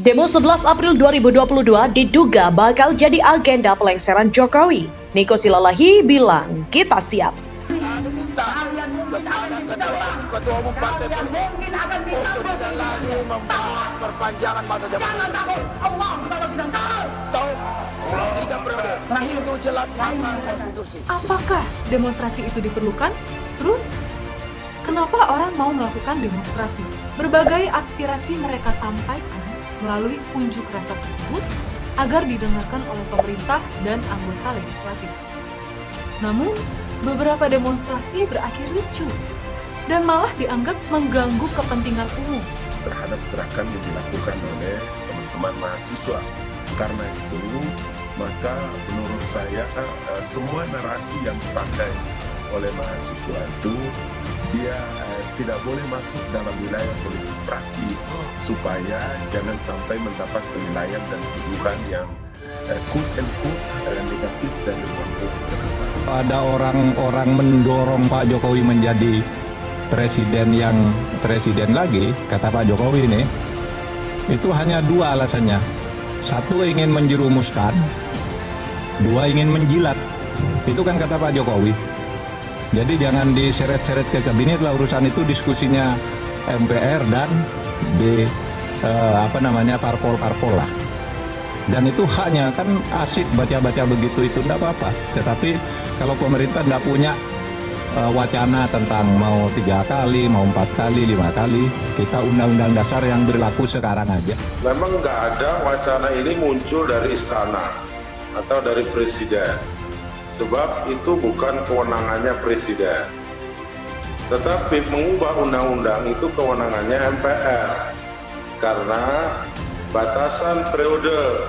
Demo 11 April 2022 diduga bakal jadi agenda pelengseran Jokowi. Niko Silalahi bilang, kita siap. Ketua Umum Partai Politik untuk tidak lagi membahas perpanjangan masa jabatan. Allah tahu 3 periode. Itu jelas makna konstitusi. Apakah demonstrasi itu diperlukan? Terus, kenapa orang mau melakukan demonstrasi? Berbagai aspirasi mereka sampaikan melalui unjuk rasa tersebut agar didengarkan oleh pemerintah dan anggota legislatif. Namun, beberapa demonstrasi berakhir ricuh dan malah dianggap mengganggu kepentingan umum terhadap gerakan yang dilakukan oleh teman-teman mahasiswa. Karena itu, maka menurut saya semua narasi yang dipakai oleh mahasiswa itu dia tidak boleh masuk dalam wilayah politik praktis supaya jangan sampai mendapat penilaian dan tuduhan yang quote and quote negatif dan membuat ke depan. Ada orang-orang mendorong Pak Jokowi menjadi presiden lagi, kata Pak Jokowi ini, itu hanya 2 alasannya. 1 ingin menjerumuskan, 2 ingin menjilat. Itu kan kata Pak Jokowi. Jadi jangan diseret-seret ke kabinet lah, urusan itu diskusinya MPR dan di parpol-parpol lah. Dan itu haknya, kan asik baca-baca begitu, itu enggak apa-apa. Tetapi kalau pemerintah enggak punya wacana tentang mau 3 kali, mau 4 kali, 5 kali, kita undang-undang dasar yang berlaku sekarang aja. Memang nggak ada wacana ini muncul dari istana atau dari presiden, sebab itu bukan kewenangannya presiden. Tetapi mengubah undang-undang itu kewenangannya MPR, karena batasan periode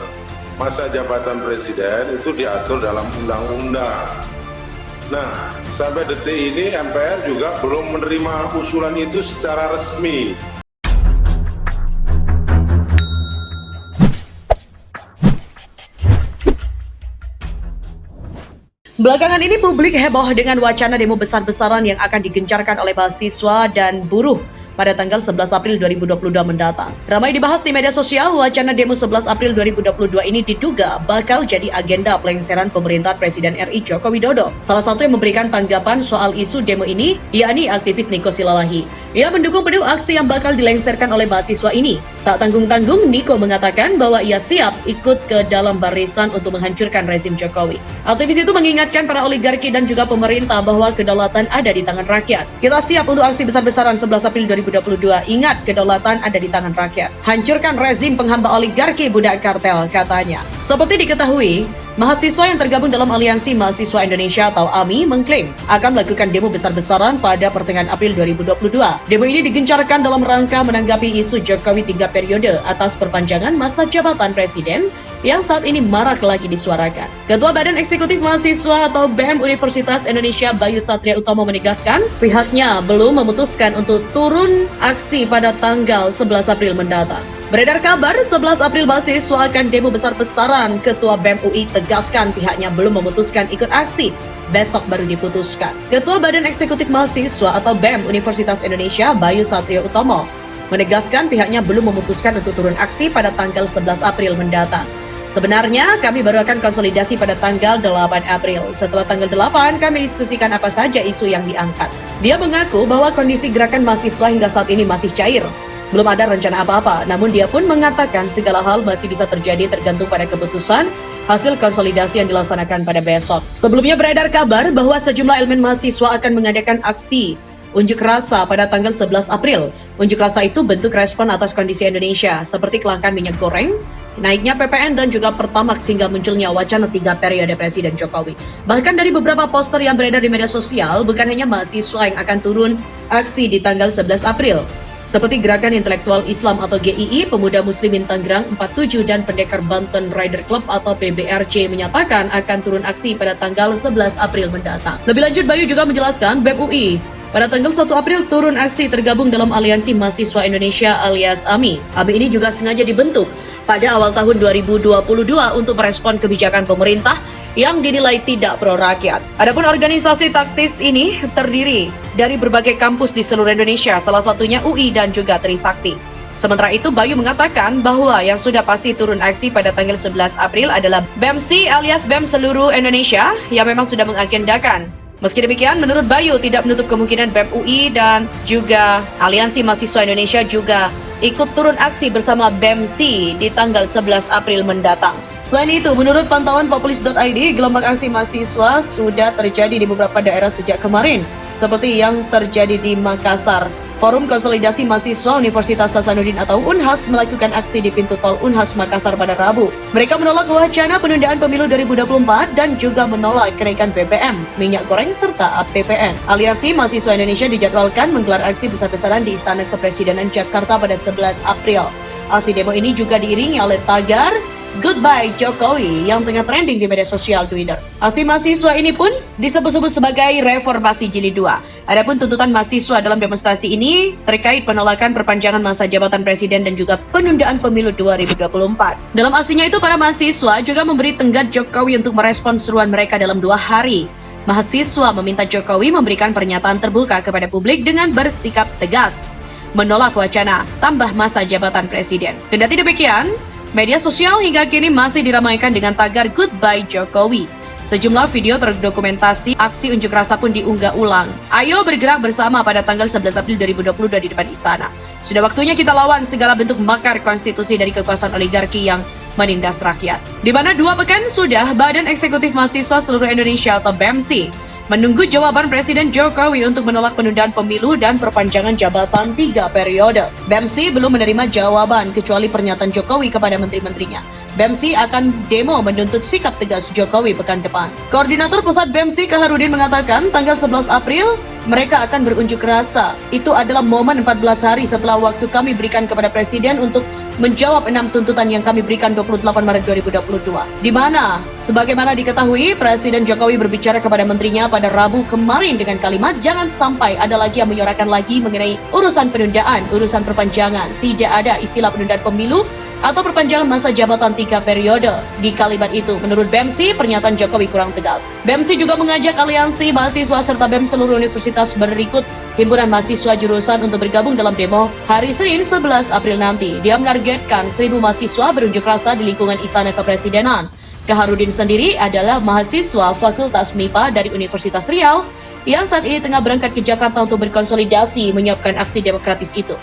masa jabatan presiden itu diatur dalam undang-undang. Nah, sampai detik ini MPR juga belum menerima usulan itu secara resmi. Belakangan ini publik heboh dengan wacana demo besar-besaran yang akan digencarkan oleh mahasiswa dan buruh pada tanggal 11 April 2022 mendatang. Ramai dibahas di media sosial, wacana demo 11 April 2022 ini diduga bakal jadi agenda pelengseran pemerintahan Presiden RI Joko Widodo. Salah satu yang memberikan tanggapan soal isu demo ini, yakni aktivis Niko Silalahi. Ia mendukung penuh aksi yang bakal dilengserkan oleh mahasiswa ini. Tak tanggung-tanggung, Niko mengatakan bahwa ia siap ikut ke dalam barisan untuk menghancurkan rezim Jokowi. Aktivis itu mengingatkan para oligarki dan juga pemerintah bahwa kedaulatan ada di tangan rakyat. Kita siap untuk aksi besar-besaran 11 April 2022. Ingat, kedaulatan ada di tangan rakyat. Hancurkan rezim penghamba oligarki budak kartel, katanya. Seperti diketahui, mahasiswa yang tergabung dalam Aliansi Mahasiswa Indonesia atau AMI mengklaim akan melakukan demo besar-besaran pada pertengahan April 2022. Demo ini digencarkan dalam rangka menanggapi isu Jokowi 3 periode atas perpanjangan masa jabatan presiden yang saat ini marak lagi disuarakan. Ketua Badan Eksekutif Mahasiswa atau BEM Universitas Indonesia Bayu Satria Utomo menegaskan pihaknya belum memutuskan untuk turun aksi pada tanggal 11 April mendatang. Beredar kabar 11 April mahasiswa akan demo besar-besaran. Ketua BEM UI tegaskan pihaknya belum memutuskan ikut aksi. Besok baru diputuskan. Ketua Badan Eksekutif Mahasiswa atau BEM Universitas Indonesia Bayu Satria Utomo menegaskan pihaknya belum memutuskan untuk turun aksi pada tanggal 11 April mendatang. Sebenarnya kami baru akan konsolidasi pada tanggal 8 April. Setelah tanggal 8 kami diskusikan apa saja isu yang diangkat. Dia mengaku bahwa kondisi gerakan mahasiswa hingga saat ini masih cair. Belum ada rencana apa-apa, namun dia pun mengatakan segala hal masih bisa terjadi tergantung pada keputusan hasil konsolidasi yang dilaksanakan pada besok. Sebelumnya beredar kabar bahwa sejumlah elemen mahasiswa akan mengadakan aksi unjuk rasa pada tanggal 11 April. Unjuk rasa itu bentuk respon atas kondisi Indonesia, seperti kelangkaan minyak goreng, naiknya PPN dan juga Pertamax hingga munculnya wacana 3 periode Presiden Jokowi. Bahkan dari beberapa poster yang beredar di media sosial, bukan hanya mahasiswa yang akan turun aksi di tanggal 11 April. Seperti Gerakan Intelektual Islam atau GII, Pemuda Muslimin Tangerang 47 dan Pendekar Banten Rider Club atau PBRC menyatakan akan turun aksi pada tanggal 11 April mendatang. Lebih lanjut, Bayu juga menjelaskan BEM UI pada tanggal 1 April turun aksi tergabung dalam Aliansi Mahasiswa Indonesia alias AMI. AMI ini juga sengaja dibentuk pada awal tahun 2022 untuk merespon kebijakan pemerintah yang dinilai tidak pro rakyat. Adapun organisasi taktis ini terdiri dari berbagai kampus di seluruh Indonesia, salah satunya UI dan juga Trisakti. Sementara itu, Bayu mengatakan bahwa yang sudah pasti turun aksi pada tanggal 11 April adalah BEMSI alias BEM seluruh Indonesia yang memang sudah mengagendakan. Meski demikian, menurut Bayu tidak menutup kemungkinan BEM UI dan juga Aliansi Mahasiswa Indonesia juga ikut turun aksi bersama BEMSI di tanggal 11 April mendatang. Selain itu, menurut pantauan populis.id, gelombang aksi mahasiswa sudah terjadi di beberapa daerah sejak kemarin, seperti yang terjadi di Makassar. Forum Konsolidasi Mahasiswa Universitas Hasanuddin atau UNHAS melakukan aksi di pintu tol UNHAS Makassar pada Rabu. Mereka menolak wacana penundaan pemilu 2024 dan juga menolak kenaikan BBM, minyak goreng serta APBN. Aliansi Mahasiswa Indonesia dijadwalkan menggelar aksi besar-besaran di Istana Kepresidenan Jakarta pada 11 April. Aksi demo ini juga diiringi oleh tagar Goodbye Jokowi yang tengah trending di media sosial Twitter. Aksi mahasiswa ini pun disebut-sebut sebagai reformasi jilid 2. Adapun tuntutan mahasiswa dalam demonstrasi ini terkait penolakan perpanjangan masa jabatan presiden dan juga penundaan pemilu 2024. Dalam aksinya itu, para mahasiswa juga memberi tenggat Jokowi untuk merespons seruan mereka dalam 2 hari. Mahasiswa meminta Jokowi memberikan pernyataan terbuka kepada publik dengan bersikap tegas, menolak wacana tambah masa jabatan presiden. Kendati demikian, media sosial hingga kini masih diramaikan dengan tagar Goodbye Jokowi. Sejumlah video terdokumentasi aksi unjuk rasa pun diunggah ulang. Ayo bergerak bersama pada tanggal 11 April 2022 di depan istana. Sudah waktunya kita lawan segala bentuk makar konstitusi dari kekuasaan oligarki yang menindas rakyat. Di mana 2 pekan sudah Badan Eksekutif Mahasiswa Seluruh Indonesia atau BEMSI menunggu jawaban Presiden Jokowi untuk menolak penundaan pemilu dan perpanjangan jabatan 3 periode. BEMSI belum menerima jawaban kecuali pernyataan Jokowi kepada menteri-menterinya. BEMSI akan demo menuntut sikap tegas Jokowi pekan depan. Koordinator Pusat BEMSI Kaharudin mengatakan tanggal 11 April mereka akan berunjuk rasa. Itu adalah momen 14 hari setelah waktu kami berikan kepada Presiden untuk menjawab 6 tuntutan yang kami berikan 28 Maret 2022. Di mana, sebagaimana diketahui, Presiden Jokowi berbicara kepada menterinya pada Rabu kemarin dengan kalimat jangan sampai ada lagi yang menyuarakan lagi mengenai urusan penundaan, urusan perpanjangan. Tidak ada istilah penundaan pemilu atau perpanjangan masa jabatan 3 periode. Di kalimat itu, menurut BEMSI, pernyataan Jokowi kurang tegas. BEMSI juga mengajak aliansi mahasiswa serta BEM seluruh universitas berikut himpunan mahasiswa jurusan untuk bergabung dalam demo hari Senin 11 April nanti. Dia menargetkan 1.000 mahasiswa berunjuk rasa di lingkungan Istana Kepresidenan. Kaharudin sendiri adalah mahasiswa Fakultas MIPA dari Universitas Riau yang saat ini tengah berangkat ke Jakarta untuk berkonsolidasi menyiapkan aksi demokratis itu.